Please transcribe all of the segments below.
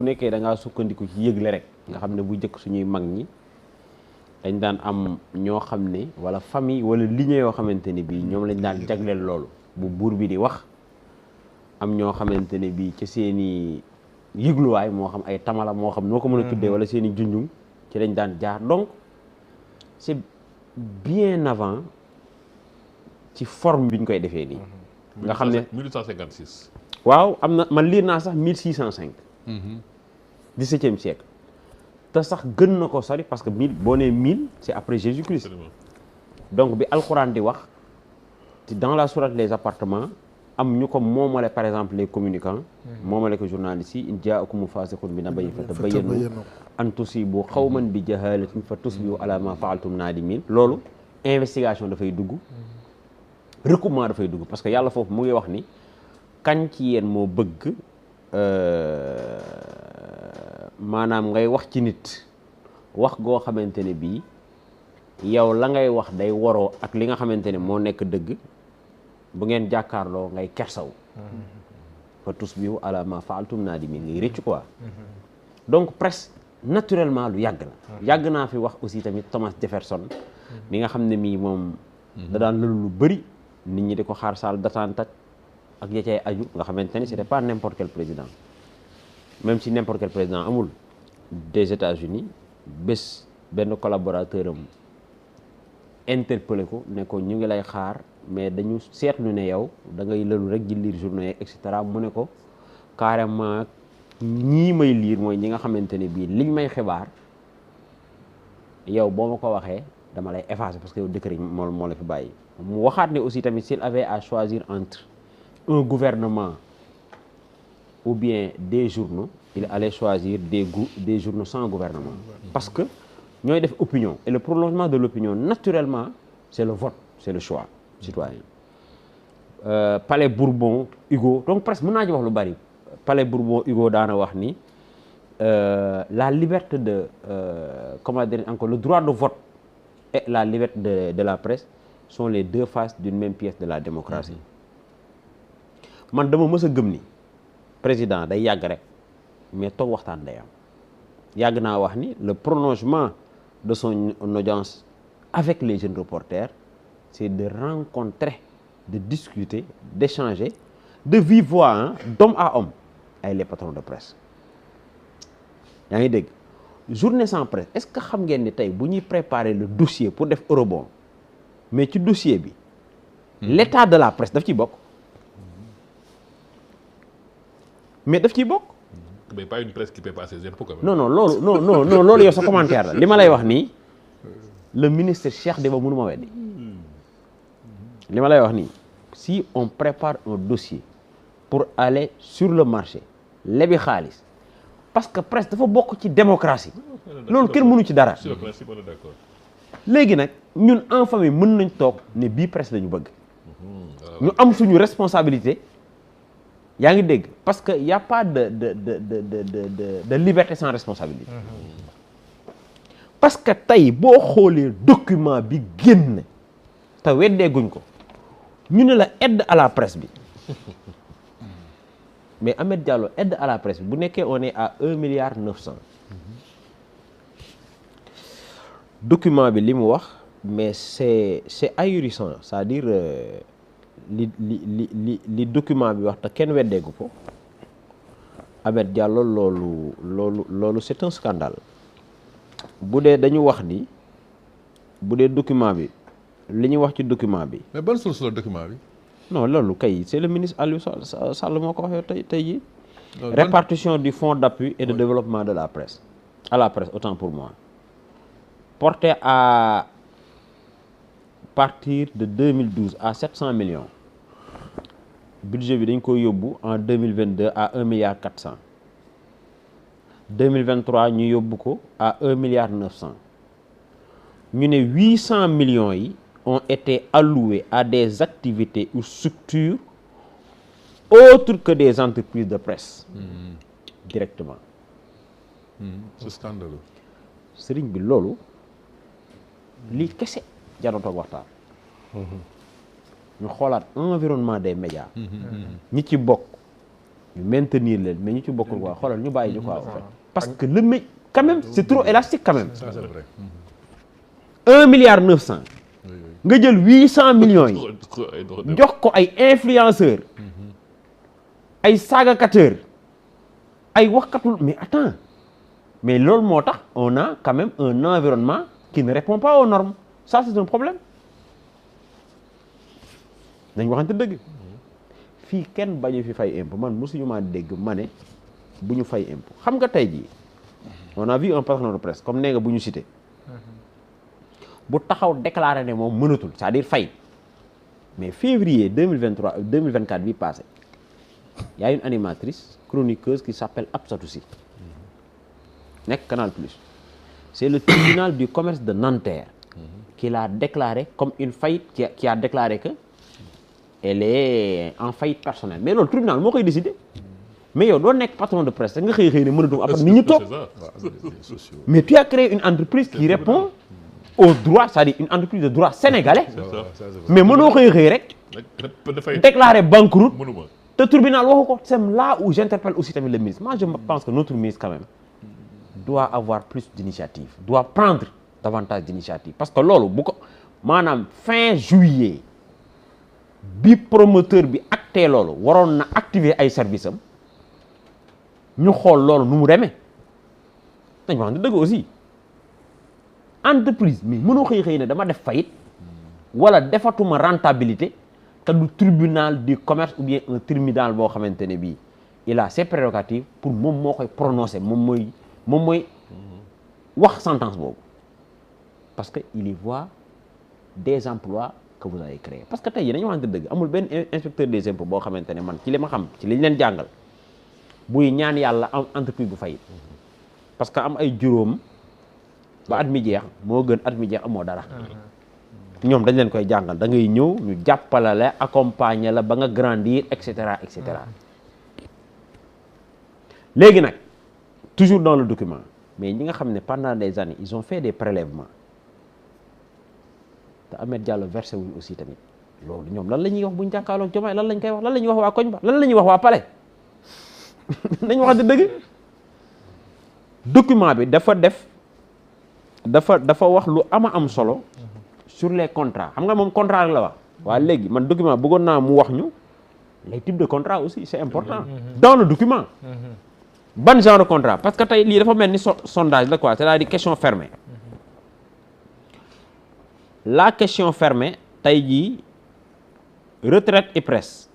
bu nekkee da ngaa sukkandiku ci yëgle rek nga xam ne bu njëkk suñuy mag ñi dañ daan am ñoo xam ne wala famille wala lignée yoo xamante ne bii ñoom lañ daan jagleel loolu bu buur bi di wax am ñoo xamante ne bii ci seeni yëgluwaay moo xam ay tamala moo xam noo ko mën a tuddee wala seeni junjung ci lañ daan jaar donc c'est bien avant ci forme bi ñu koy defee nii nga xam ne 1856 waaw am na man liir naa sax 1605 17e siècle te sax gën na ko sori parce que 1000 boo nee 1000 c'est après Jésus-Christ donc bi alxuraan di wax ci dans la sourate les appartements am ñu ko moomale par exemple les communicants moomale ko journalistes yi in jaakum faasiqun bi naba'in fatabayyanu an tusibu qawman bi jahalatin fa tusbihu ala ma fa'altum nadimin loolu investigation dafay dugg recoupement dafay dugg parce que yàlla foofu mu ngi wax ni kañ ci yéen moo bëgg maanaam ngay wax ci nit wax goo xamante ne bii yow la ngay wax day waroo ak li nga xamante ne moo nekk dëgg bu ngeen jàkkaarloo ngay kersaw fa tusbihu ala ma fa'altum nadimin ngay rëccu quoi donc presse naturellement lu yàgg la yàgg naa fi wax aussi tamit Thomas Jefferson mi nga xam ne mii moom da daan lëlu lu bëri nit ñi di ko xaar salle d'attente ak ya cay aju nga xamante ne c'était pas n'importe quel président même si n'importe quel président amul des États-Unis bés benn collaborateur am interpellé ko ne ko ñu ngi lay xaar mais dañu seetlu ne yow da ngay lëlu rek di lire journaux et cetera mu ne ko carrément ñii may lire mooy ñi nga xamante ne bii liñ may xibaar yow boo ma ko waxee dama lay effacer parce que yow décret moo la fi bàyyi mu waxaat ne aussi tamit s'il avait à choisir entre un gouvernement ou bien des journaux il allait choisir des journaux sans gouvernement parce que ñooy def opinion et le prolongement de l'opinion naturellement c'est le vote c'est le choix citoyen Palais Bourbon Hugo donc presque mën naa ci wax lu bari Palais Bourbon Hugo daana wax ni la liberté de comment dire encore le droit de vote et la liberté de la presse sont les deux faces d'une même pièce de la démocratie man dama mës a gëm ni président day yàgg rek mais toog waxtaan day am yàgg naa wax ni le prolongement de son audience avec les jeunes reporters c'est de rencontrer de discuter d'échanger de vive voix d'homme à homme avec les patrons de presse yaa ngi dégg journée sans presse est-ce que xam ngeen ni tey bu ñuy préparer le dossier pour def eurobond mais ci dossier bi l'état de la presse daf ciy bokk mais daf ciy bokk. mais pas une presse qui paie pas ses impôts quand même. non loolu yow sa commentaire la li ma lay wax nii le ministre Cheikh Diba mënu ma weddi li ma lay wax nii si on prépare un dossier pour aller sur le marché lebi xaalis parce que presse dafa bokk ci démocratie loolu kenn mënu ci dara. sur le principe on est d'accord. léegi nag ñun en famille mën nañ toog ne bii presse lañu bëgg ñu am suñu responsabilité. yaa ngi dégg parce que y a pas de liberté sans responsabilité parce que tey boo xoolee document bi génn te weddeeguñ ko ñu ne la aide à la presse bi mais Ahmed Diallo aide à la presse bi bu nekkee on est à 1,9 milliard document bi li mu wax mais c'est ahurissant c'est-à-dire li document bi wax te kenn weddeegu ko Ahmed Diallo loolu c'est un scandale bu dee dañu wax ni bu dee document bi li ñu wax ci document bi. mais ban source la document bi. non loolu kay c'est le ministre Aliou Sall moo ko waxee tey jii. répartition du fonds d'appui et de développement de la presse à la presse autant pour moi porté à partir de 2012 à 700 millions budget bi dañ ko yóbbu en 2022 à 1,4 milliard 2023 ñu yóbbu ko à 1,9 milliard ñu ne 800 millions yi ont été alloués à des activités ou structures autres que des entreprises de presse directement c'est scandaleux. sëriñ bi loolu lii kese jarul toog waxtaan ñu xoolaat environnement des médias ñi ci bokk ñu maintenir leen mais ñu ci bokkul quoi xoolal ñu bàyyi ñu quoi en fait parce que le mec quand même c'est trop élastique quand même. Ça c'est vrai. 1 milliard 900 nga jël 800 millions yi jox ko ay influenceurs ay saagakateurs ay waxkatul mais attends mais loolu moo tax on a quand même un environnement qui ne répond pas aux normes ça c'est un problème dañ waxante dëgg fii kenn bañu fi fay impôt man mosuñu maa dégg ma ne bu ñu fay impôt xam nga tey jii on a vu un patron de presse comme nee nga bu ñu cité bu taxaw déclaré ne moom mënatul c'est-à-dire fay mais février 2023 2024 bi passé y a une animatrice chroniqueuse qui s'appelle Absatou Sy nekk Canal Plus c'est le tribunal du commerce de Nanterre qui l'a déclaré comme une faillite qui a déclaré que elle est en faillite personnelle mais loolu tribunal moo koy décider mais yow doo nekk patron de presse nga xëy ne mënatul après nit ñi toog mais tu as créé une entreprise qui répond au droit c'est-à-dire une entreprise de droit sénégalais mais mënoo xëy rek déclarer banqueroute te tribunal waxu ko c'est là où j'interpelle aussi tamit le ministre moi je pense que notre ministre quand même doit avoir plus d'initiative doit prendre davantage d'initiative parce que loolu bu ko maanaam fin juillet bi promoteur bi acté loolu waroon na activer ay services am ñu xool loolu nu mu demee dañ wax dëgg aussi entreprise mais mënoo xëy ne dama def faillite wala defatuma rentabilité te du tribunal du commerce ou bien un tribunal boo xamante ne bii il a ses prérogatives pour moom moo koy prononcer moom mooy wax sentence boobu parce que il y voit des emplois que vous avez créés parce que tey yi dañu waxante dëgg amul benn inspecteur des impôts boo xamante ne man ci li ma xam ci li ñu leen jàngal buy ñaan yàlla am entreprise bu faillite parce que am ay juróom ba at mi jeex moo gën at mi jeex amoo dara ñoom dañ leen koy jàngal da ngay ñëw ñu jàppale la accompagner la ba nga grandir et cetera et cetera léegi nag toujours dans le document mais ñi nga xam ne pendant des années ils ont fait des prélèvements te Ahmed Diallo versé wuñ aussi tamit loolu ñoom lan la ñuy wax bu ñu jàkkaarloo ak Diomaye lan lañ koy wax lan la ñuy wax waa koñ ba lan la ñuy wax waa palais nañ waxante dëgg document bi dafa wax lu am solo sur les contrats xam nga moom contrat rek la wax waaye léegi man document bëggoon naa mu wax ñu les types de contrats aussi c'est important dans le document ban genre de contrat parce que tey lii dafa mel ni sondage la quoi c'est-à-dire question fermée la question fermée tey jii retraite IPRES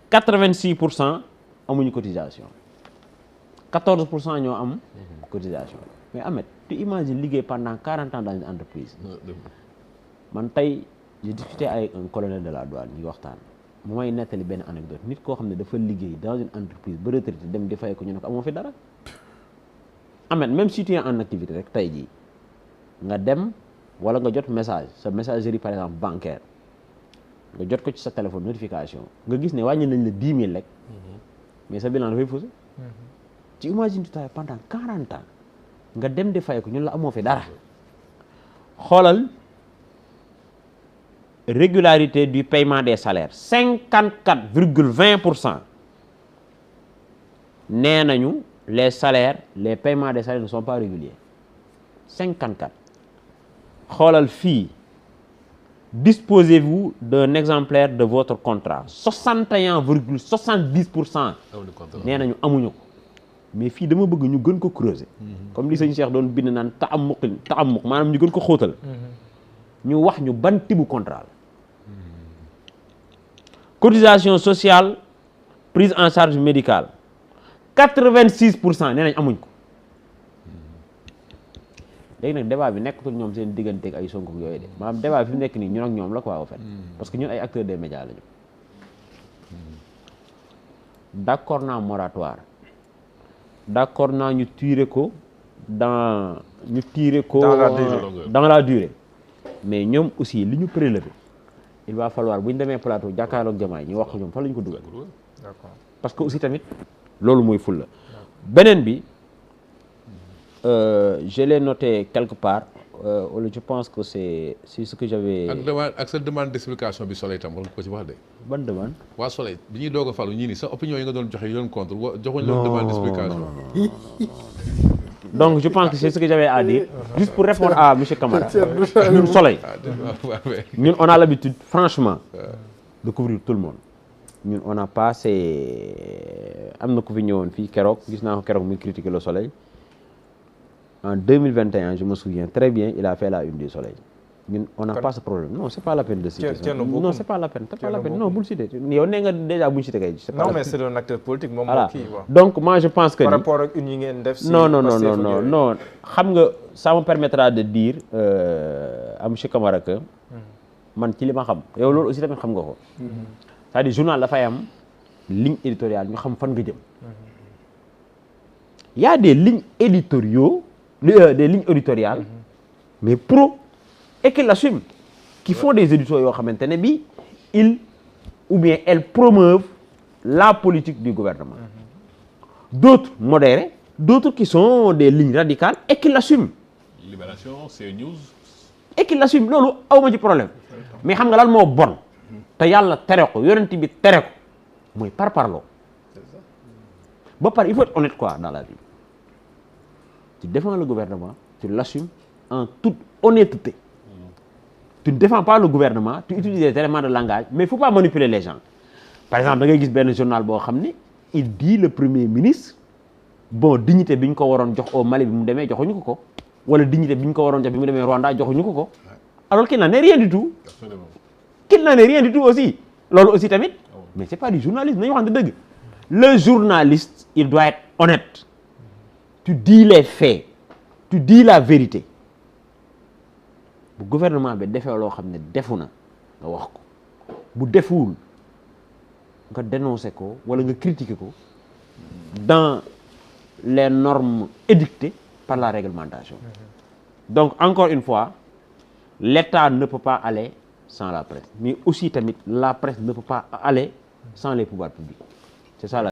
86% amuñu cotisation 14% ñoo am cotisation mais Ahmed tu imagines liggéey pendant 40 ans dans une entreprise man tey j'ai discuté avec un colonel de la douane ñu waxtaan mu may nettali benn anecdote nit koo xam ne dafa liggéey dans une entreprise ba retraité dem di fay ko ñu ne ko amoo fi dara Ahmed même si tu es en activité rek tey jii nga dem wala nga jot message sa messagerie par exemple bancaire nga jot ko ci sa téléphone notification nga gis ne wàññi nañ la 10 000 rek mais sa bilan dafay faussé tu imagines tu travailles pendant 40 ans nga dem di fay ko ñun la amoo fi dara xoolal régularité du paiement des salaires 54,20% nee nañu les salaires les paiements des salaires ne sont pas réguliers 54 xoolal fii disposez-vous d'un exemplaire de votre contrat 61,70% nee nañu amuñu ko mais fii dama bëgg ñu gën ko creuser comme li sëñ Cheikh doon bind naan taammuq maanaam ñu gën ko xóotal ñu wax ñu ban tibu contrat la cotisation sociale prise en charge médicale 86% nee nañ amuñ ko léegi nag débat bi nekkatul ñoom seen digganteeg ay Sonko yooyu de maanaam débat bi fi mu nekk nii ñun ak ñoom la quoi au fait parce que ñun ay acteurs des médias lañu d'accord naa moratoire d'accord naa ñu tirer ko dans la durée mais ñoom aussi li ñu prélevé il va falloir bu ñu demee plateau jàkkaarloog Diomaye ñu wax ko ñoom fa la ñu ko dugal d'accord parce que aussi tamit loolu mooy fulla beneen bi je l'ai noté quelque part je pense que c'est ce que j'avais. ak sa demande d'explication bi Soleil tam war nga ko ci wax de. Ban demande. waa Soleil bi ñuy doog a falu ñii ni sa opinion yi nga doon joxe yi doon contre joxuñ leen demande d'explication. Donc je pense que c'est ce que j'avais à dire. Juste pour répondre à monsieur Camara. ñun Soleil. ñun on a l'habitude franchement de couvrir tout le monde. ñun on n'a pas am na ku fi ñëwoon fii keroog gis naa ko keroog muy critiquer le Soleil. En 2021, je me souviens très bien, il a fait la une du Soleil. On n'a pas ce problème. Non, c'est pas la peine de citer ça. Non, c'est pas la peine. C'est pas la peine. Non, vous le citez. Yow nee nga déjà bu ñu cité kay. Non, mais c'est un acteur politique moom voilà. moo kii quoi. Donc moi je pense que par rapport ak une yi ngeen def. Si non xam nga ça me permettra de dire à monsieur Camara que man ci li ma xam yow loolu aussi tamit xam nga ko. C'est-à-dire journal dafay am ligne éditoriale ñu xam fan nga jëm. Il y a des lignes éditoriaux. Des lignes éditoriales mais pro et qui l'assument qui font des éditos yoo xamante ne bi ils ou bien elles promeuvent la politique du gouvernement d'autres modérés d'autres qui sont des lignes radicales et qui l'assument Libération CNews et qui l'assument loolu awma ci problème mais xam nga lan moo bon te yàlla tere ko yonent bi tere ko mooy parparloo ba pare il faut être honnête quoi dans la vie. Tu défends le gouvernement, tu l'assumes en toute honnêteté. Tu ne défends pas le gouvernement, tu utilises des éléments de langage, mais il ne faut pas manipuler les gens. Par exemple, da ngay gis benn journal boo xam ne il dit le premier ministre bon dignité bi ñu ko waroon jox au Mali bi mu demee joxuñu ko ko wala dignité bi ñu ko waroon jox bi mu demee Rwanda joxuñu ko ko alors qu'il n'en est rien du tout. absolument Qu'il n'en est rien du tout aussi. Loolu aussi tamit mais c'est pas du journalisme nañu waxante dëgg. Le journaliste il doit être honnête. Tu dis les faits, tu dis la vérité. Bu gouvernement bi defee loo xam ne defu na nga wax ko bu defuwul nga dénoncer ko wala nga critiquer ko dans les normes édictées par la réglementation. Donc encore une fois, l'État ne peut pas aller sans la presse, mais aussi tamit la presse ne peut pas aller sans les pouvoirs publics. C'est ça la